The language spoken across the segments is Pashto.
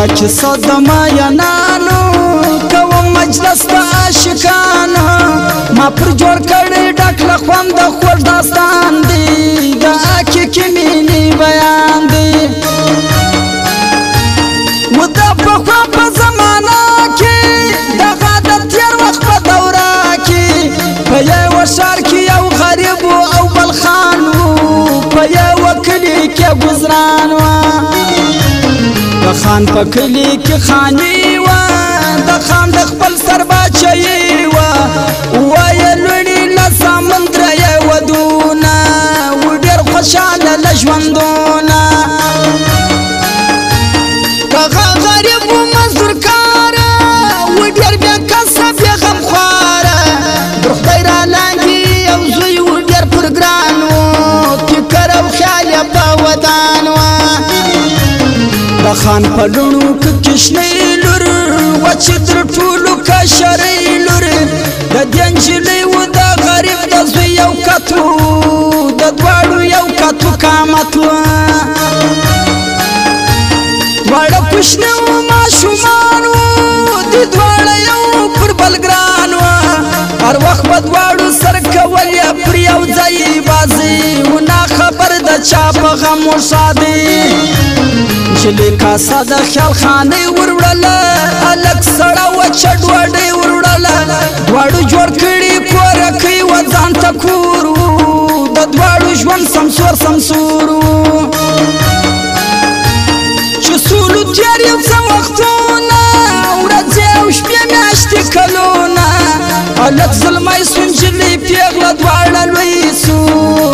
کیسه د مینانو کوم مجلس د عاشقانو ما پر جوړ کړی ډک له خوند د خوږ داستان دی د حقیقي مینې بیان دی و د پخوا په زمانه کې دغه د تېر وخت په دوره کې په یوه ښار کې یو غریب او بل خان و په یوه کلي کې ګزران وه د خان په کلي کې خاني وه د خان د خپل سر باچایي وه وایه لوړي له سمندره یې ودونه و ډېر خوشحاله له ژوندونه هغه غریب و مزدور کاره و ډېر بې کسه بې غمخواره در خدای را لاندې یو زوی و ډېر پر ګران و فکر او خیال یې په ودان وه د خان په لوڼو کې کشنۍ لور وه چې تر ټولو کشرۍ لور د دې نجلۍ و د غریب د زوی یو کت و د دواړو یو کت و قامت و دواړه کوچني و ماشومان و دې دواړه یو پر بل ګران وه هر وخت به دواړو سر کول یې پر یو ځای بازي و ناخبر د چا په غم و ښادي نجلۍ کاسه د خیال خانۍ ور وړله هلک سړه وچه ډوډۍ ور وړله دواړو جوړ کړي کورکۍ و ځان ته کور و د دواړو ژوند سمسور سمسور و چې سولو تېر یو څه وختونه ورځې او شپې میاشتې کلونه هلک زلمی سو نجلۍ پېغله دواړه لوی سو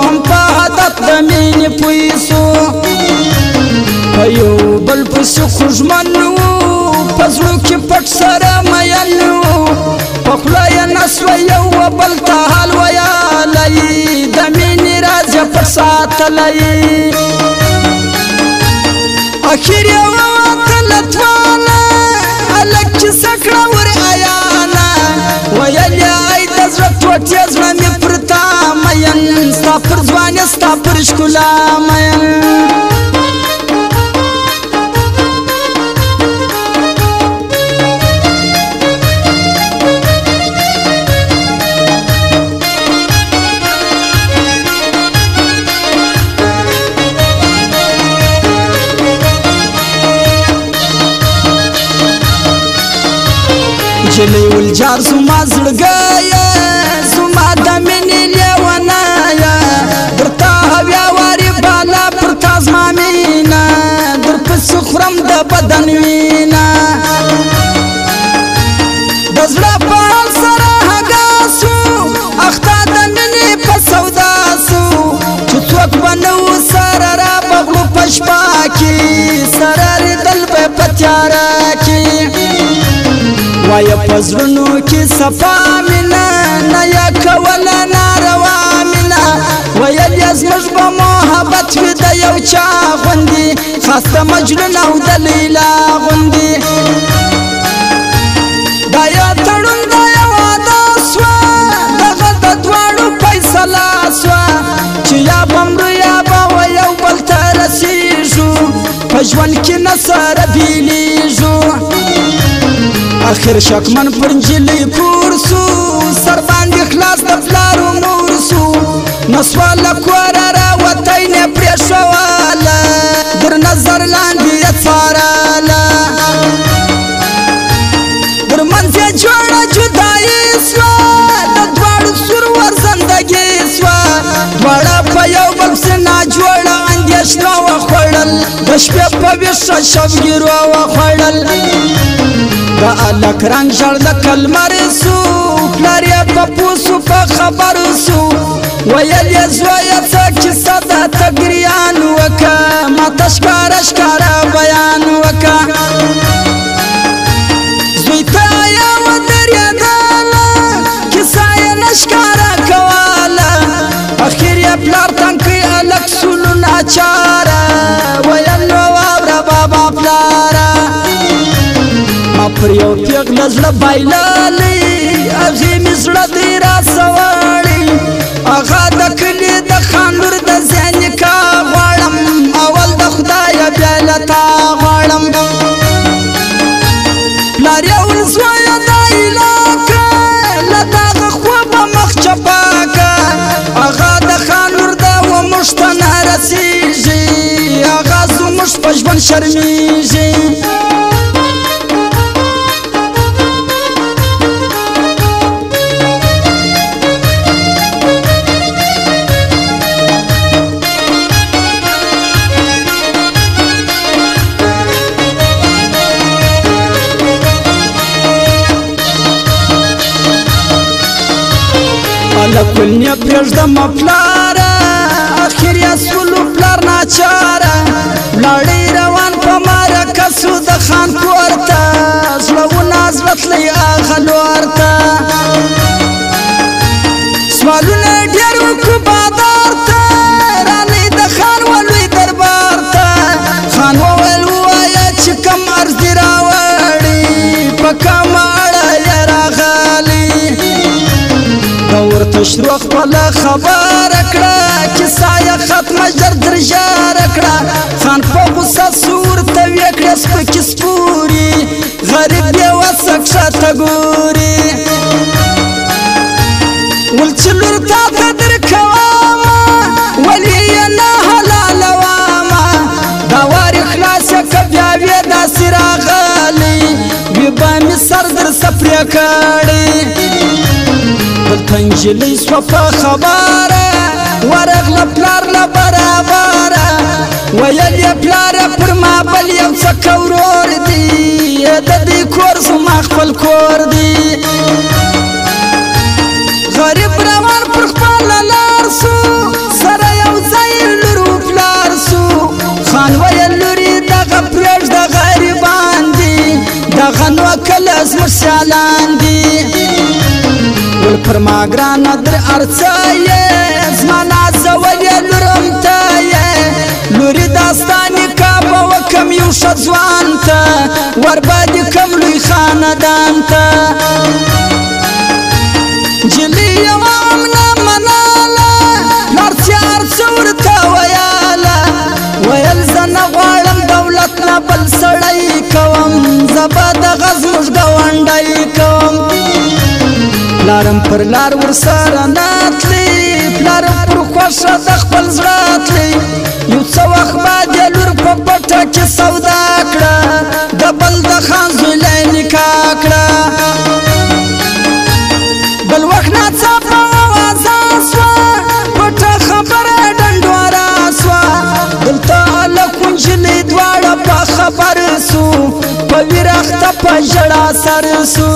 هم په هدف د مینې پوی سو په یو بل پسې خوږمن و په زړو کې پټ سره مین و په خوله یې نسوه یو بل ته حال ویلی د مینې راز یې پټ ساتلی اخر یې ووتله توانه هلک کیسه کړه ور عیانه ویل یې ای د زړه ټوټې زړه مې پر تا مین ستا پر ځوانۍ ستا پر ښکلا مین نجلۍ ولجار زما زړګیه زما د مینې لیونیه درته هویاواري بالا پر تا زما مینه در پسې خورم د بدن وینه د زړه په حال سره هګا سو اخته د مینې په سودا سو چې څوک به نه و سره را بغلو په شپه کې سره لیدل به په تیاره کې وایه په زړونو کې صفا مینه نه یې کوله ناروا مینه ویل یې زموږ به محبت وي د یو چا غوندې خاص د مجنون او د لیلا غوندې دا یو تړون دا یو واده سوه دغه د دواړو فیصله سوه چې یا به مرو یا به و یو بل ته رسېږو په ژوند کې نه سره بېلېږو آخر شکمن پر نجلۍ پور سو سر باندې خلاص د پلار و مور سو نسوه له کوره راوتی نه پرېښوله در نظر لاندې یې څارله در منځ یې جوړه جدایي سوه د دواړو سور ور زندګي سوه دواړه په یو بل پسې ناجوړه اندېښنه وخوړل د شپې په ویښه شبګیرو وخوړل د هلک رنګ ژړ لکه لمر سو پلار یې په پوسو په خبر سو ویل یې زویه څه کیسه ده ته ګریان وکه ماته ښکاره ښکاره بیان وکه زوی ته یوه درېدله کیسه یې نه ښکاره کوله اخر یې پلار تنکی هلک سولو ناچاره ویل نو واوره بابا پلاره ما پر یو پیغله زړه بایللی هغې مې زړه دی راسوړی هغه د کلي د خان لور د ځای نکاح غواړم اول د خدایه بیا له تا غواړم رسیږي هغه زموږ په ژوند شرمیږي لکل نه پرېږدم پلاره اخر یې سولو پلار ناچاره لاړې روان په مرکه سو د خان کور ته زړونه زړه تللی هغه لور ته سوالونه ډېر وکړو بادار ته رانئ د خان ولوی دربار ته خان وویل ووایه چې کم عرض دې راوړي په کومه اړه یې راغلي ورته شروع خپله خبره کړه کیسه یې ختمه ژر در ژره کړه خان په غوسه سو ورته ویې کړې سپکې سپوري غریب بې وسه کښته ګوري ول چې لور تا ته درکومه ولې یې نه حلالومه دا وارې خلاص یې که بیا وې داسې راغلی وي به مې سر درسه پرې کړی دلته نجلۍ سوه په خبره ورغله پلار له برابره ویل یې پلاره پر ما بل یو څه ورور دی د دې کور زما خپل کور دی غریب روان پر خپله لار سو سره یو ځای لور و پلار سو خان ویل لورې دغه پرېږده غریبان دي دغه نو کله زموږ سیالان دي ول پر ما ګرانه در ارڅه یې زما نازول یې لورم ته یې لورې دا ستا نکاح به وکم یو ښه ځوان ته ور به دې کم لوی خاندان ته نجلۍ یوه هم نه مناله پلار چې هر څه ورته ویاله ویل زه نه غواړم دولت نه بل سړی کوم زه به دغه زموږ ګاونډی کوم پلارم پر لار ورسره نتلی پلارم پر خوښه د خپل زړه تلی یو څه وخت بعد یې لور په پټه کې سودا کړه د بل د خان زوی له نکاح کړه بل وخت ناڅاپه اوازه سوه پټه خبره ډنډوره سوه دلته هلک و نجلۍ دواړه په خبر سو په ویره اخته په ژړا سر سو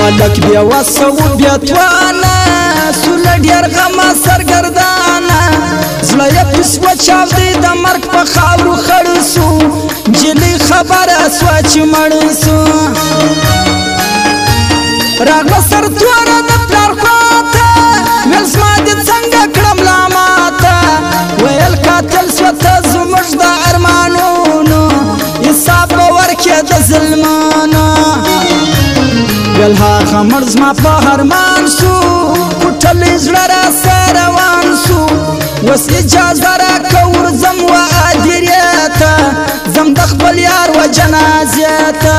هلک بې وسه و بې توانه سو له ډېر غمه سرګردانه زړه یې پس وچاودی د مرګ په خاورو خړ سو نجلۍ خبره سوه چې مړ سو راغله سرتوره د پلار خواته ویل زما دې څنګه کړم لا ماته ویل قاتل سوه ته زموږ د ارمانونو حساب به ورکې د ظلمانو ویل هغه مړ زما په ارمان سو پټلی زړه راسه روان سو اوس اجازه راکه ورځم و هدیرې ته ځم د خپل یار و جنازې ته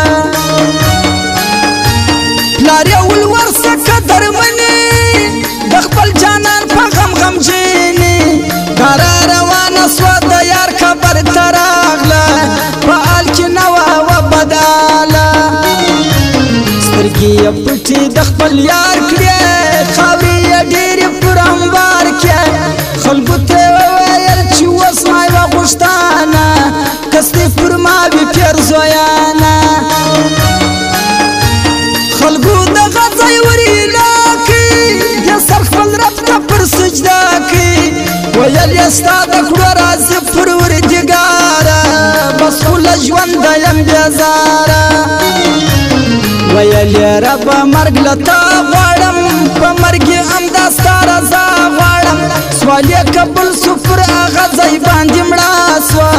پلار یې ول ورسه قدر مني د خپل جانان په غم غمجنې دا را روانه سوه د یار قبر ته راغله په حال کې نه وه و بداله سترګې یې پټې د خپل یار کړې خاورې یې ډېرې پر امبار کې خلکو ته یې وویل چې اوس ما یوه غوښتنه کستې پر ما وي پیر زویانه خلکو دغه ځای ور ایله کړي دې سر خپل رب ته پر سجده کړي ویل یې ستا د کړو راځي پروردګاره بس خو له ژونده یم بېزاره ویل یې ربه مرګ له تا غواړم په مرګ یې همدا ستا رضا غواړم سوال یې قبول سو پر هغه ځای باندې مړه سوه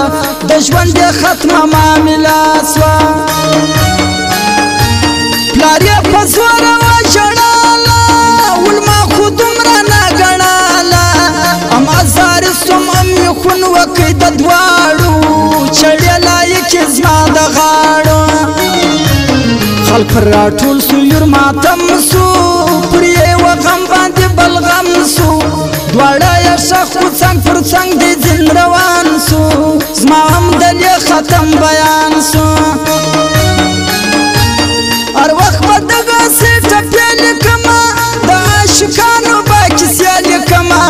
د ژوند یې ختمه معامله سوه پلار یې په زوره وژړل د دواړو چړې لایق زما د غاړو خلق پر راټول سو یور ماتم سو پر یو غم باندې بلغم سو دواړه یې شخ څنګ پر څنګ د ځین روان سو زما هم د ختم بیان سو هر وخت په دغه سیټه پیل کما د عاشقانو باکي سیال کما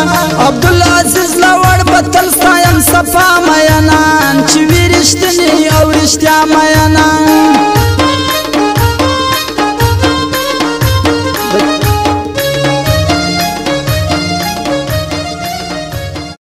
عبدالعزیز لوړ بتل ستایم صفا مینان چې وی رښتینی او رښتیا